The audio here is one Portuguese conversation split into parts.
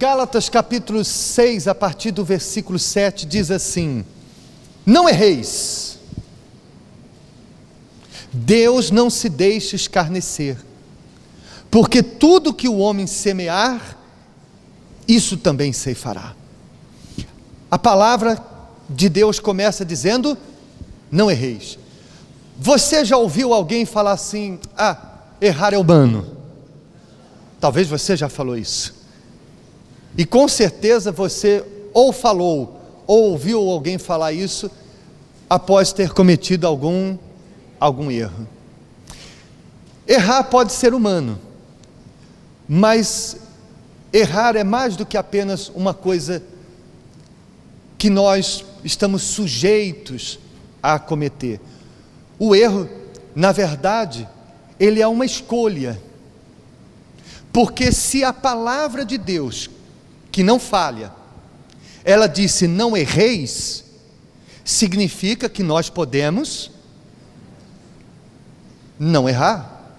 Gálatas capítulo 6, a partir do versículo 7, diz assim: não erreis, Deus não se deixa escarnecer, porque tudo que o homem semear, isso também ceifará. A palavra de Deus começa dizendo: não erreis. Você já ouviu alguém falar assim: errar é humano? Talvez você já falou isso, e com certeza você ou falou, ou ouviu alguém falar isso, após ter cometido algum erro. Errar pode ser humano, mas errar é mais do que apenas uma coisa que nós estamos sujeitos a cometer. O erro, na verdade, ele é uma escolha, porque se a palavra de Deus, que não falha, ela disse não erreis, significa que nós podemos não errar,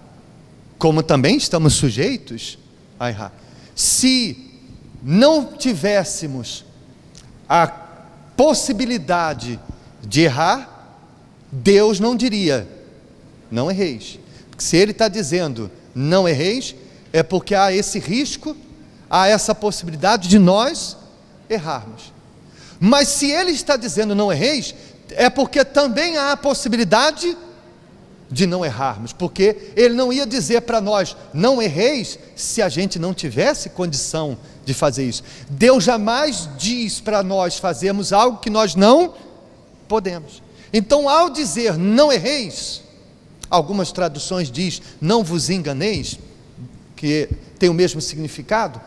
como também estamos sujeitos a errar. Se não tivéssemos a possibilidade de errar, Deus não diria não erreis. Se Ele está dizendo não erreis, é porque há esse risco, há essa possibilidade de nós errarmos. Mas se Ele está dizendo não erreis, é porque também há a possibilidade de não errarmos, porque Ele não ia dizer para nós não erreis se a gente não tivesse condição de fazer isso. Deus jamais diz para nós fazermos algo que nós não podemos. Então, ao dizer não erreis, algumas traduções diz não vos enganeis, que tem o mesmo significado.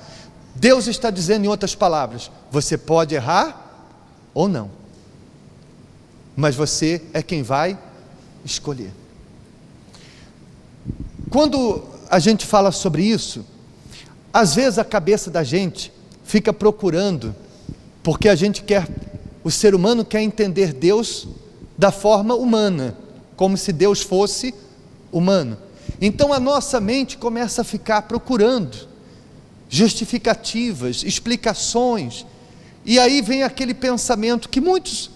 Deus está dizendo, em outras palavras, você pode errar ou não, mas você é quem vai escolher. Quando a gente fala sobre isso, às vezes a cabeça da gente fica procurando, porque o ser humano quer entender Deus da forma humana, como se Deus fosse humano. Então a nossa mente começa a ficar procurando justificativas, explicações, e aí vem aquele pensamento que muitos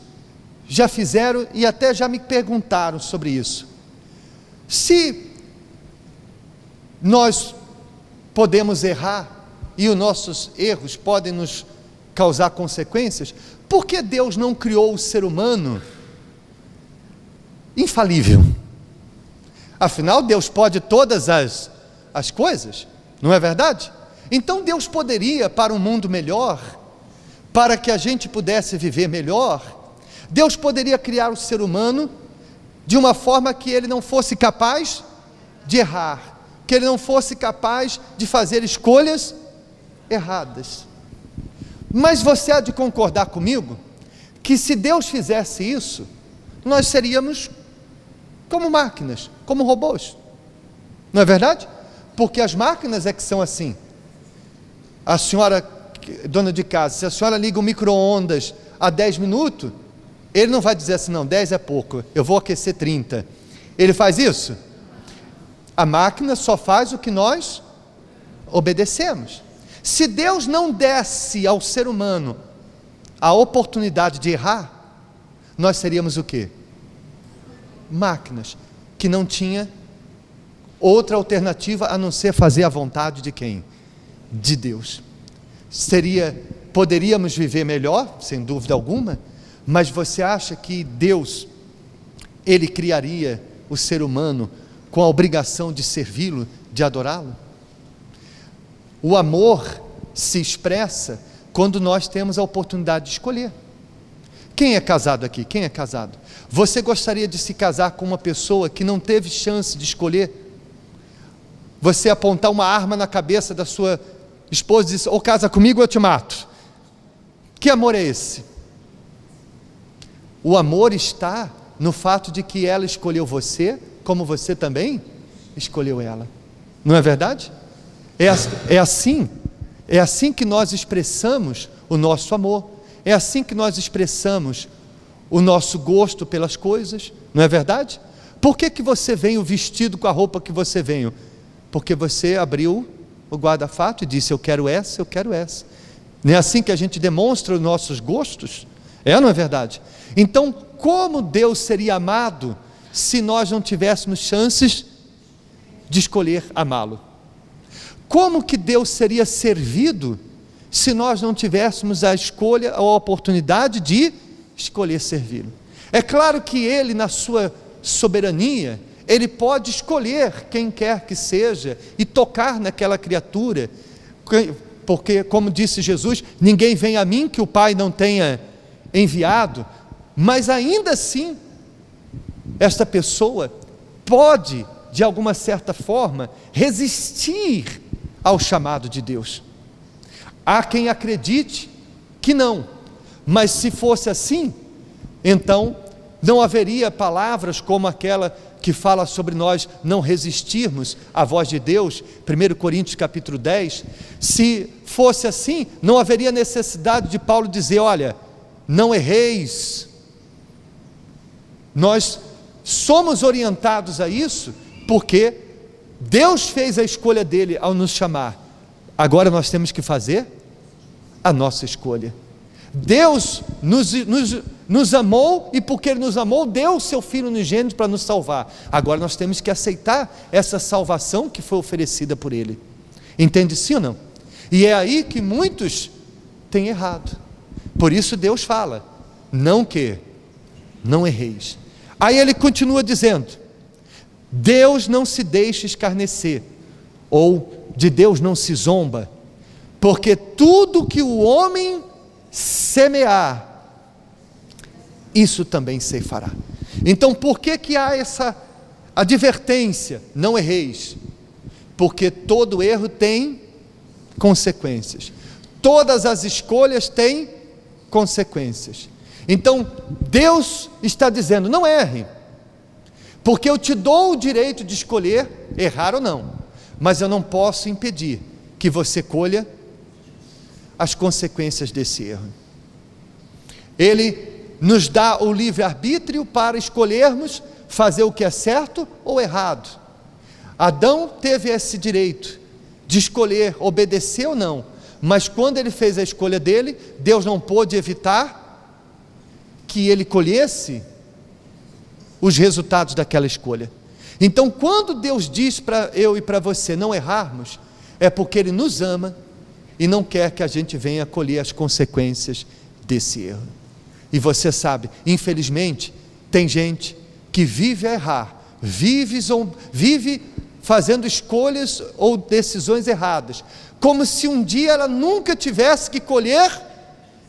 já fizeram e até já me perguntaram sobre isso: se nós podemos errar e os nossos erros podem nos causar consequências, por que Deus não criou o ser humano infalível? Afinal, Deus pode todas as coisas, não é verdade? Então Deus poderia, para um mundo melhor, para que a gente pudesse viver melhor, Deus poderia criar o ser humano de uma forma que ele não fosse capaz de errar, que ele não fosse capaz de fazer escolhas erradas. Mas você há de concordar comigo que se Deus fizesse isso, nós seríamos como máquinas, como robôs, não é verdade? Porque as máquinas é que são assim. A senhora, dona de casa, se a senhora liga o micro-ondas a 10 minutos, ele não vai dizer assim: não, 10 é pouco, eu vou aquecer 30. Ele faz isso? A máquina só faz o que nós obedecemos. Se Deus não desse ao ser humano a oportunidade de errar, nós seríamos o quê? Máquinas que não tinha outra alternativa a não ser fazer a vontade de quem? De Deus. Poderíamos viver melhor, sem dúvida alguma, mas você acha que Deus, Ele criaria o ser humano com a obrigação de servi-lo, de adorá-lo? O amor se expressa quando nós temos a oportunidade de escolher. Quem é casado aqui? Quem é casado? Você gostaria de se casar com uma pessoa que não teve chance de escolher? Você apontar uma arma na cabeça da sua esposa e dizer: ou casa comigo ou eu te mato. Que amor é esse? O amor está no fato de que ela escolheu você, como você também escolheu ela. Não é verdade? É assim que nós expressamos o nosso amor, é assim que nós expressamos o nosso gosto pelas coisas, não é verdade? Por que você veio vestido com a roupa que você veio? Porque você abriu o guarda-fato e disse: eu quero essa, eu quero essa. Não é assim que a gente demonstra os nossos gostos? É ou não é verdade? Então, como Deus seria amado se nós não tivéssemos chances de escolher amá-lo? Como que Deus seria servido se nós não tivéssemos a escolha ou a oportunidade de escolher servi-lo? É claro que Ele, na sua soberania, Ele pode escolher quem quer que seja e tocar naquela criatura, porque, como disse Jesus, ninguém vem a mim que o Pai não tenha enviado, mas ainda assim, esta pessoa pode, de alguma certa forma, resistir ao chamado de Deus. Há quem acredite que não, mas se fosse assim, então não haveria palavras como aquela que fala sobre nós não resistirmos à voz de Deus, 1 Coríntios capítulo 10, se fosse assim, não haveria necessidade de Paulo dizer, olha, não erreis. Nós somos orientados a isso, porque Deus fez a escolha dele ao nos chamar, agora nós temos que fazer a nossa escolha. Deus nos amou, e porque Ele nos amou, deu o seu Filho unigênito para nos salvar. Agora nós temos que aceitar essa salvação que foi oferecida por Ele. Entende sim ou não? E é aí que muitos têm errado. Por isso Deus fala, não erreis. Aí Ele continua dizendo, Deus não se deixa escarnecer, ou de Deus não se zomba, porque tudo que o homem semear, isso também ceifará. Então por que há essa advertência, não erreis? Porque todo erro tem consequências, todas as escolhas têm consequências. Então Deus está dizendo, não erre, porque eu te dou o direito de escolher, errar ou não, mas eu não posso impedir que você colha as consequências desse erro. Ele nos dá o livre-arbítrio para escolhermos fazer o que é certo ou errado. Adão teve esse direito de escolher obedecer ou não, mas quando ele fez a escolha dele, Deus não pôde evitar que ele colhesse os resultados daquela escolha. Então quando Deus diz para eu e para você não errarmos, é porque Ele nos ama e não quer que a gente venha colher as consequências desse erro. E você sabe, infelizmente, tem gente que vive a errar, vive fazendo escolhas ou decisões erradas, como se um dia ela nunca tivesse que colher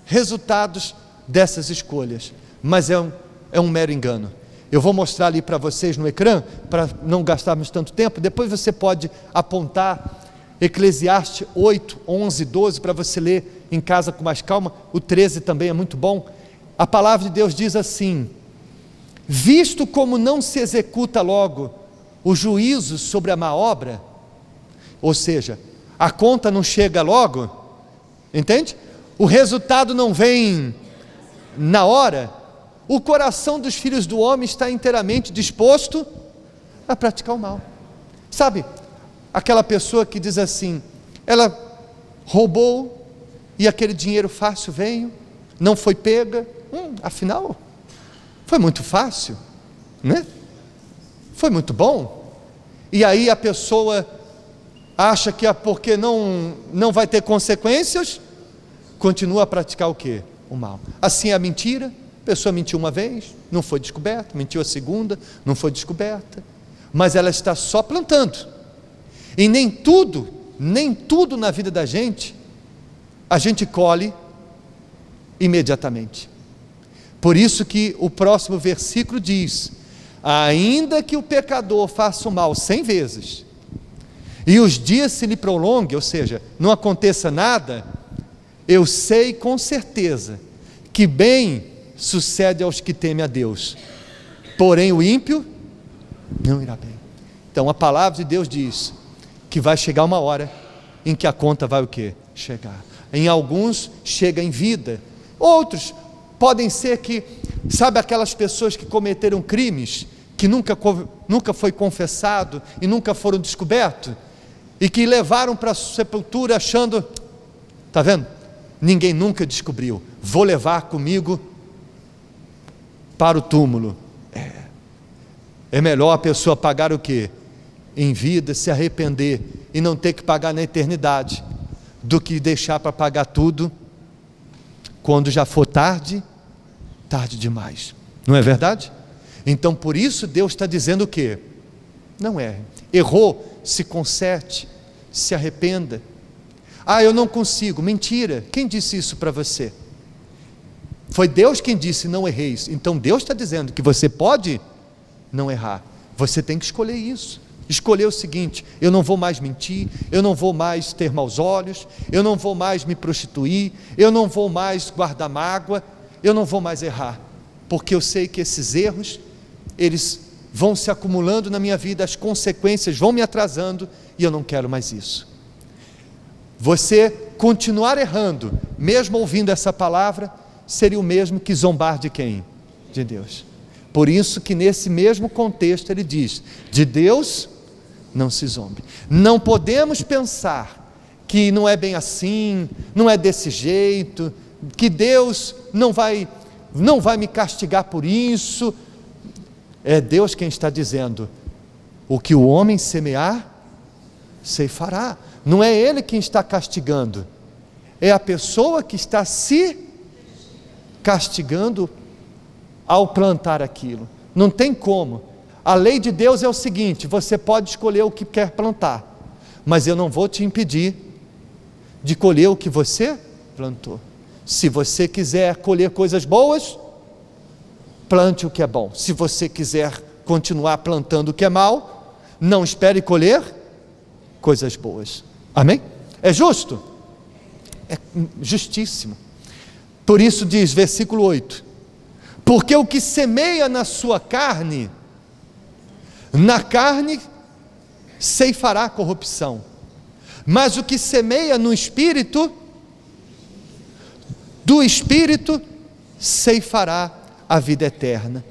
resultados dessas escolhas, mas é um mero engano. Eu vou mostrar ali para vocês no ecrã, para não gastarmos tanto tempo, depois você pode apontar Eclesiastes 8, 11, 12, para você ler em casa com mais calma, o 13 também é muito bom. A palavra de Deus diz assim, visto como não se executa logo o juízo sobre a má obra, ou seja, a conta não chega logo, entende? O resultado não vem na hora, o coração dos filhos do homem está inteiramente disposto a praticar o mal. Sabe, aquela pessoa que diz assim, ela roubou e aquele dinheiro fácil veio, não foi pega, afinal, foi muito fácil, né? Foi muito bom. E aí a pessoa acha que porque não vai ter consequências, continua a praticar o quê? O mal. Assim é a mentira, a pessoa mentiu uma vez, não foi descoberta, mentiu a segunda, não foi descoberta, mas ela está só plantando. E nem tudo na vida da gente, a gente colhe imediatamente. Por isso que o próximo versículo diz, ainda que o pecador faça o mal 100 vezes, e os dias se lhe prolonguem, ou seja, não aconteça nada, eu sei com certeza, que bem sucede aos que temem a Deus, porém o ímpio não irá bem. Então a palavra de Deus diz, que vai chegar uma hora, em que a conta vai o quê? Chegar. Em alguns chega em vida, outros podem ser que, sabe aquelas pessoas que cometeram crimes, que nunca foi confessado, e nunca foram descobertos, e que levaram para a sepultura achando, está vendo? ninguém nunca descobriu. Vou levar comigo para o túmulo. É melhor a pessoa pagar o quê? Em vida, se arrepender e não ter que pagar na eternidade, do que deixar para pagar tudo quando já for tarde demais. Não é verdade? Então por isso Deus está dizendo o quê? Não erre. Errou, se conserte, se arrependa. Eu não consigo. Mentira. Quem disse isso para você? Foi Deus quem disse: não erreis. Então Deus está dizendo que você pode não errar. Você tem que escolher isso. Escolher o seguinte: eu não vou mais mentir, eu não vou mais ter maus olhos, eu não vou mais me prostituir, eu não vou mais guardar mágoa, eu não vou mais errar, porque eu sei que esses erros, eles vão se acumulando na minha vida, as consequências vão me atrasando, e eu não quero mais isso. Você continuar errando, mesmo ouvindo essa palavra, seria o mesmo que zombar de quem? De Deus. Por isso que nesse mesmo contexto ele diz: de Deus não se zombe. Não podemos pensar que não é bem assim, não é desse jeito, que Deus não vai me castigar por isso. É Deus quem está dizendo: o que o homem semear, ceifará. Não é ele quem está castigando, é a pessoa que está se castigando ao plantar aquilo. Não tem como. A lei de Deus é o seguinte: você pode escolher o que quer plantar, mas eu não vou te impedir de colher o que você plantou. Se você quiser colher coisas boas, plante o que é bom. Se você quiser continuar plantando o que é mal, não espere colher coisas boas. Amém? É justo? É justíssimo. Por isso diz, versículo 8: porque o que semeia na sua carne, na carne ceifará corrupção, mas o que semeia no Espírito, do Espírito ceifará a vida eterna.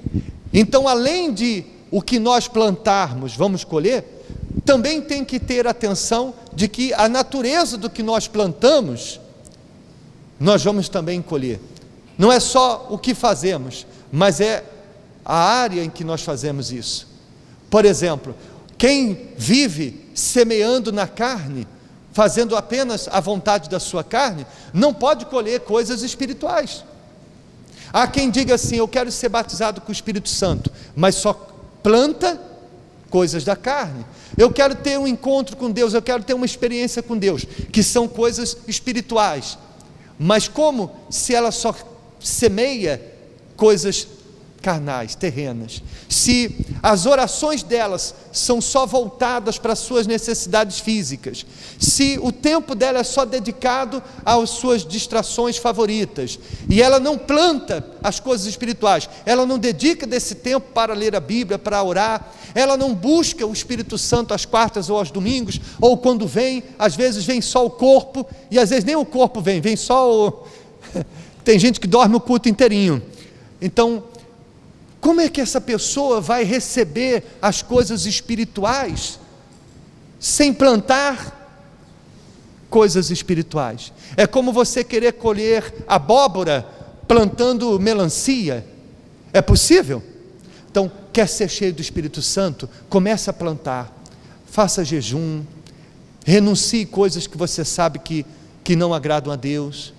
Então, além de o que nós plantarmos, vamos colher, também tem que ter atenção de que a natureza do que nós plantamos, nós vamos também colher. Não é só o que fazemos, mas é a área em que nós fazemos isso. Por exemplo, quem vive semeando na carne, fazendo apenas a vontade da sua carne, não pode colher coisas espirituais. Há quem diga assim: eu quero ser batizado com o Espírito Santo, mas só planta coisas da carne. Eu quero ter um encontro com Deus, eu quero ter uma experiência com Deus, que são coisas espirituais, mas como se ela só semeia coisas carnais, terrenas. Se as orações delas são só voltadas para as suas necessidades físicas, se o tempo dela é só dedicado às suas distrações favoritas, e ela não planta as coisas espirituais, ela não dedica desse tempo para ler a Bíblia, para orar, ela não busca o Espírito Santo às quartas ou aos domingos, ou quando vem, às vezes vem só o corpo, e às vezes nem o corpo vem só o... Tem gente que dorme o culto inteirinho. Então, como é que essa pessoa vai receber as coisas espirituais sem plantar coisas espirituais? É como você querer colher abóbora plantando melancia. É possível? Então, quer ser cheio do Espírito Santo? Comece a plantar, faça jejum, renuncie coisas que você sabe que não agradam a Deus.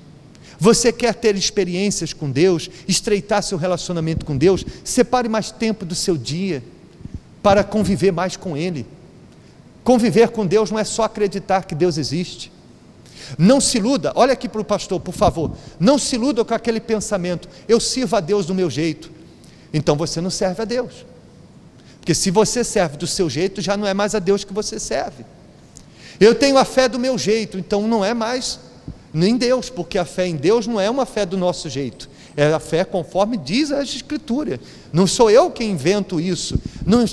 Você quer ter experiências com Deus, estreitar seu relacionamento com Deus? Separe mais tempo do seu dia para conviver mais com Ele. Conviver com Deus não é só acreditar que Deus existe. Não se iluda, olha aqui para o pastor, por favor, não se iluda com aquele pensamento: eu sirvo a Deus do meu jeito. Então você não serve a Deus, porque se você serve do seu jeito, já não é mais a Deus que você serve. Eu tenho a fé do meu jeito, então não é mais em Deus, porque a fé em Deus não é uma fé do nosso jeito, é a fé conforme diz a Escritura. Não sou eu quem invento isso,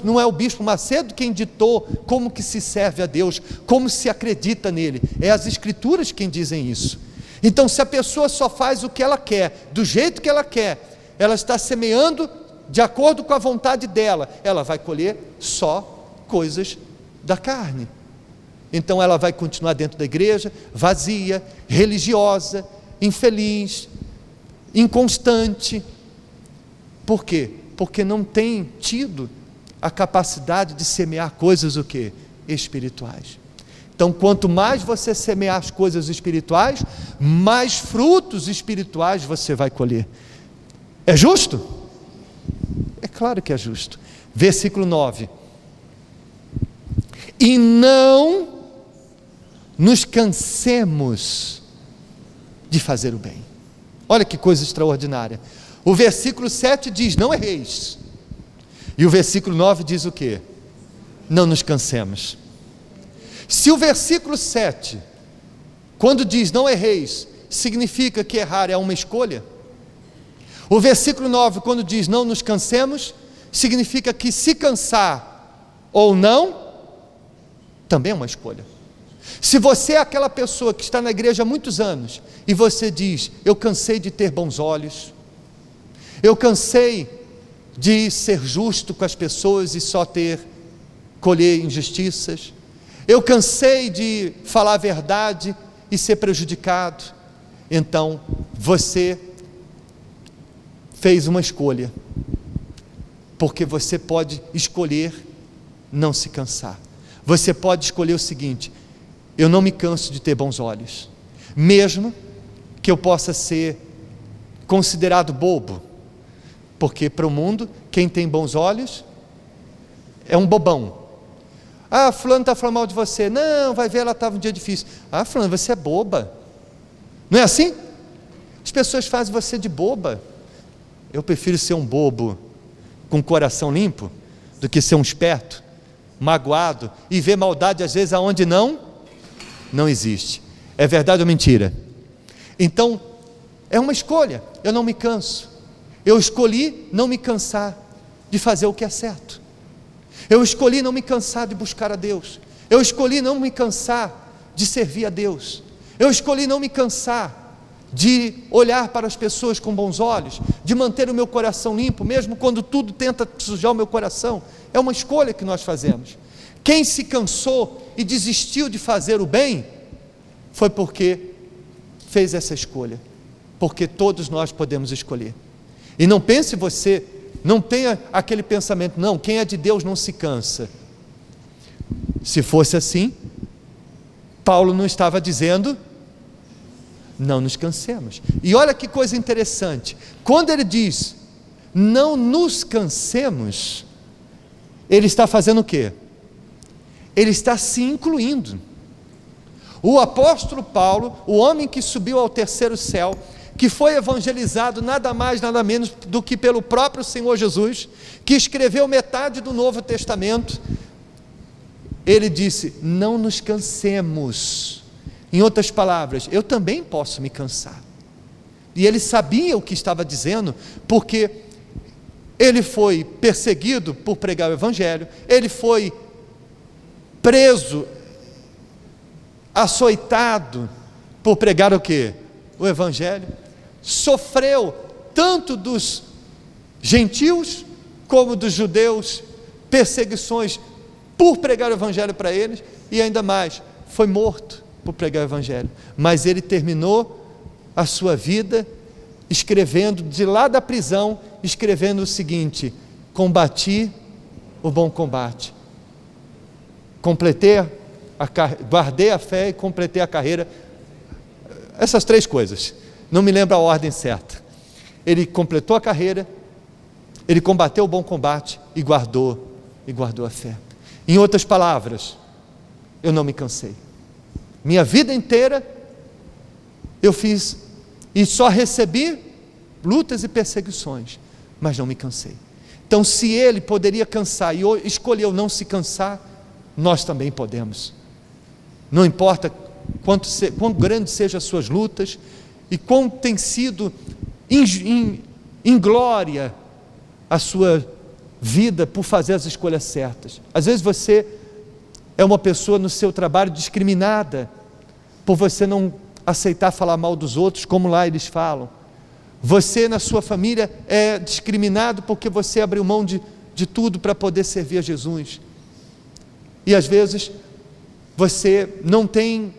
não é o Bispo Macedo quem ditou como que se serve a Deus, como se acredita nele, é as Escrituras quem dizem isso. Então, se a pessoa só faz o que ela quer, do jeito que ela quer, ela está semeando de acordo com a vontade dela, ela vai colher só coisas da carne. Então ela vai continuar dentro da igreja, vazia, religiosa, infeliz, inconstante. Por quê? Porque não tem tido a capacidade de semear coisas o quê? Espirituais. Então, quanto mais você semear as coisas espirituais, mais frutos espirituais você vai colher. É justo? É claro que é justo. Versículo 9. E não nos cansemos de fazer o bem. Olha que coisa extraordinária. O versículo 7 diz, não erreis. E o versículo 9 diz o quê? Não nos cansemos. Se o versículo 7, quando diz não erreis, significa que errar é uma escolha, o versículo 9, quando diz não nos cansemos, significa que se cansar ou não, também é uma escolha. Se você é aquela pessoa que está na igreja há muitos anos, e você diz, eu cansei de ter bons olhos, eu cansei de ser justo com as pessoas e só colher injustiças, eu cansei de falar a verdade e ser prejudicado, então você fez uma escolha, porque você pode escolher não se cansar. Você pode escolher o seguinte: eu não me canso de ter bons olhos, mesmo que eu possa ser considerado bobo, porque para o mundo, quem tem bons olhos é um bobão. Ah, fulano está falando mal de você. Não, vai ver, ela estava um dia difícil. Ah, fulano, você é boba. Não é assim? As pessoas fazem você de boba. Eu prefiro ser um bobo com o coração limpo, do que ser um esperto, magoado, e ver maldade às vezes aonde não existe. É verdade ou mentira? Então, é uma escolha. Eu não me canso. Eu escolhi não me cansar de fazer o que é certo. Eu escolhi não me cansar de buscar a Deus. Eu escolhi não me cansar de servir a Deus. Eu escolhi não me cansar de olhar para as pessoas com bons olhos, de manter o meu coração limpo, mesmo quando tudo tenta sujar o meu coração. É uma escolha que nós fazemos. Quem se cansou e desistiu de fazer o bem, foi porque fez essa escolha. Porque todos nós podemos escolher. E não pense você, não tenha aquele pensamento, não, quem é de Deus não se cansa. Se fosse assim, Paulo não estava dizendo, não nos cansemos. E olha que coisa interessante, quando ele diz, não nos cansemos, ele está fazendo o quê? Ele está se incluindo. O apóstolo Paulo, o homem que subiu ao terceiro céu, que foi evangelizado nada mais, nada menos do que pelo próprio Senhor Jesus, que escreveu metade do Novo Testamento, ele disse, não nos cansemos. Em outras palavras, eu também posso me cansar. E ele sabia o que estava dizendo, porque ele foi perseguido por pregar o Evangelho, ele foi preso, açoitado, por pregar o quê? O Evangelho. Sofreu tanto dos gentios como dos judeus perseguições por pregar o Evangelho para eles, e ainda mais, foi morto por pregar o Evangelho, mas ele terminou a sua vida escrevendo, de lá da prisão, escrevendo o seguinte: combati o bom combate, guardei a fé e completei a carreira. Essas três coisas, não me lembro a ordem certa. Ele completou a carreira, ele combateu o bom combate e guardou a fé. Em outras palavras, eu não me cansei. Minha vida inteira eu fiz e só recebi lutas e perseguições, mas não me cansei. Então, se ele poderia cansar e escolheu não se cansar, nós também podemos. Não importa quão grandes sejam as suas lutas e quão tem sido em glória a sua vida por fazer as escolhas certas. Às vezes você é uma pessoa no seu trabalho discriminada por você não aceitar falar mal dos outros como lá eles falam. Você na sua família é discriminado porque você abriu mão de tudo para poder servir a Jesus. E às vezes você não tem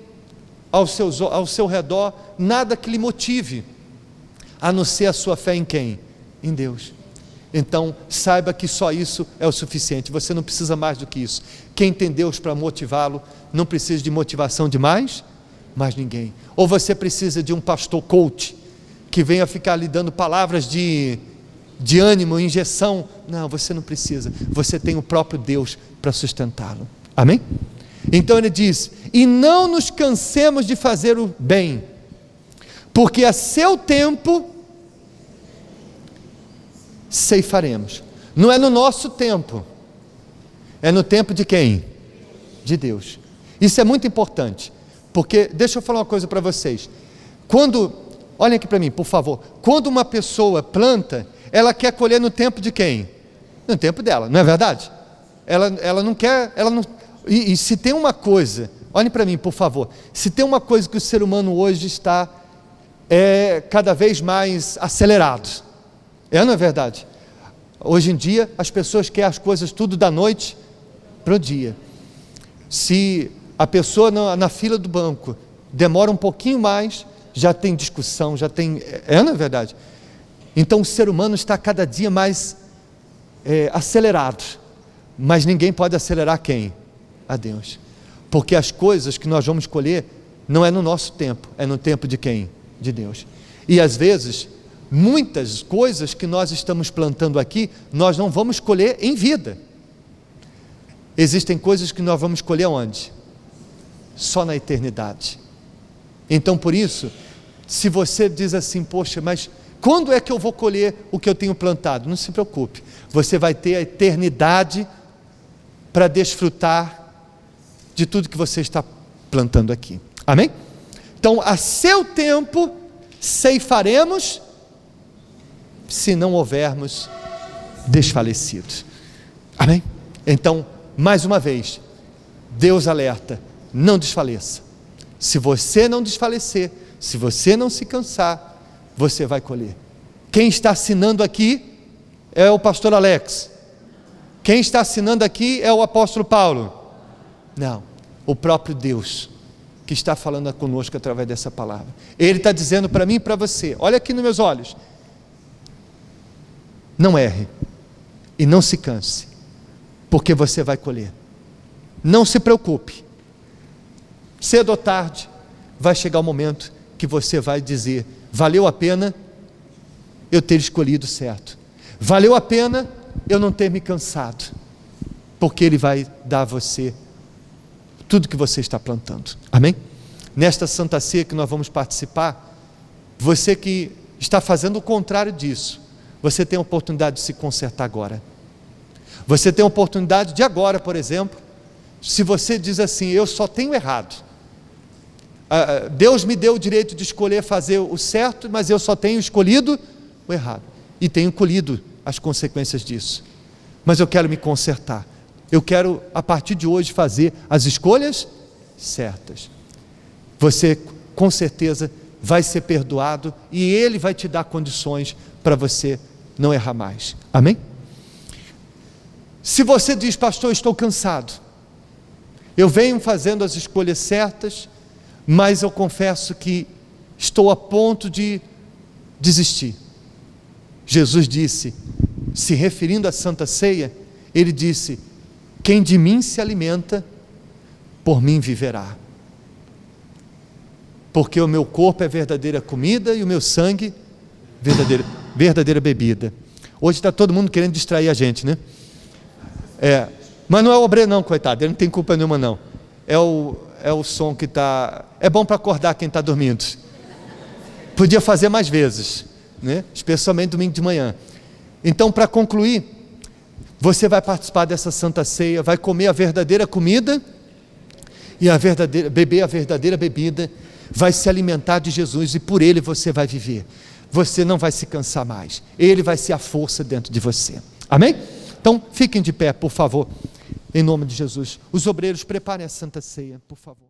ao seu redor nada que lhe motive, a não ser a sua fé em quem? Em Deus. Então, saiba que só isso é o suficiente, você não precisa mais do que isso. Quem tem Deus para motivá-lo, não precisa de motivação de mais ninguém. Ou você precisa de um pastor coach, que venha ficar lhe dando palavras de ânimo, injeção. Não, você não precisa, você tem o próprio Deus para sustentá-lo. Amém? Então ele diz: e não nos cansemos de fazer o bem, porque a seu tempo ceifaremos. Não é no nosso tempo, é no tempo de quem? De Deus. Isso é muito importante, porque deixa eu falar uma coisa para vocês. Olhem aqui para mim, por favor. Quando uma pessoa planta, ela quer colher no tempo de quem? No tempo dela, não é verdade? Ela não quer, e se tem uma coisa, olhem para mim, por favor, se tem uma coisa que o ser humano hoje está cada vez mais acelerado, não é verdade? Hoje em dia, as pessoas querem as coisas tudo da noite para o dia. Se a pessoa na fila do banco demora um pouquinho mais, já tem discussão, já tem... não é verdade? Então o ser humano está cada dia mais acelerado, mas ninguém pode acelerar quem? A Deus. Porque as coisas que nós vamos colher não é no nosso tempo, é no tempo de quem? De Deus. E às vezes, muitas coisas que nós estamos plantando aqui, nós não vamos colher em vida. Existem coisas que nós vamos colher onde? Só na eternidade. Então por isso, se você diz assim, poxa, mas quando é que eu vou colher o que eu tenho plantado? Não se preocupe, você vai ter a eternidade para desfrutar de tudo que você está plantando aqui. Amém? Então, a seu tempo ceifaremos, se não houvermos desfalecidos. Amém? Então, mais uma vez, Deus alerta: não desfaleça. Se você não desfalecer, se você não se cansar, você vai colher. Quem está assinando aqui é o pastor Alex. Quem está assinando aqui é o apóstolo Paulo. Não, o próprio Deus que está falando conosco através dessa palavra. Ele está dizendo para mim e para você: olha aqui nos meus olhos, não erre e não se canse, porque você vai colher. Não se preocupe, cedo ou tarde vai chegar o momento que você vai dizer: valeu a pena eu ter escolhido certo, valeu a pena eu não ter me cansado, porque Ele vai dar a você tudo que você está plantando. Amém? Nesta Santa Ceia que nós vamos participar, você que está fazendo o contrário disso, você tem a oportunidade de se consertar agora. Você tem a oportunidade de agora, por exemplo, se você diz assim: eu só tenho errado, Deus me deu o direito de escolher fazer o certo, mas eu só tenho escolhido o errado, e tenho colhido as consequências disso, mas eu quero me consertar, eu quero a partir de hoje fazer as escolhas certas. Você com certeza vai ser perdoado, e Ele vai te dar condições para você não errar mais. Amém? Se você diz: pastor, eu estou cansado, eu venho fazendo as escolhas certas, mas eu confesso que estou a ponto de desistir. Jesus disse, se referindo à Santa Ceia, Ele disse: quem de mim se alimenta, por mim viverá. Porque o meu corpo é verdadeira comida e o meu sangue verdadeira bebida. Hoje está todo mundo querendo distrair a gente, né? Mas não é o obreiro não, coitado, ele não tem culpa nenhuma não. É o som que está... É bom para acordar quem está dormindo. Podia fazer mais vezes, né? Especialmente domingo de manhã. Então, para concluir, você vai participar dessa Santa Ceia, vai comer a verdadeira comida e beber a verdadeira bebida, vai se alimentar de Jesus, e por Ele você vai viver. Você não vai se cansar mais, Ele vai ser a força dentro de você. Amém? Então, fiquem de pé, por favor, em nome de Jesus. Os obreiros, preparem a Santa Ceia, por favor.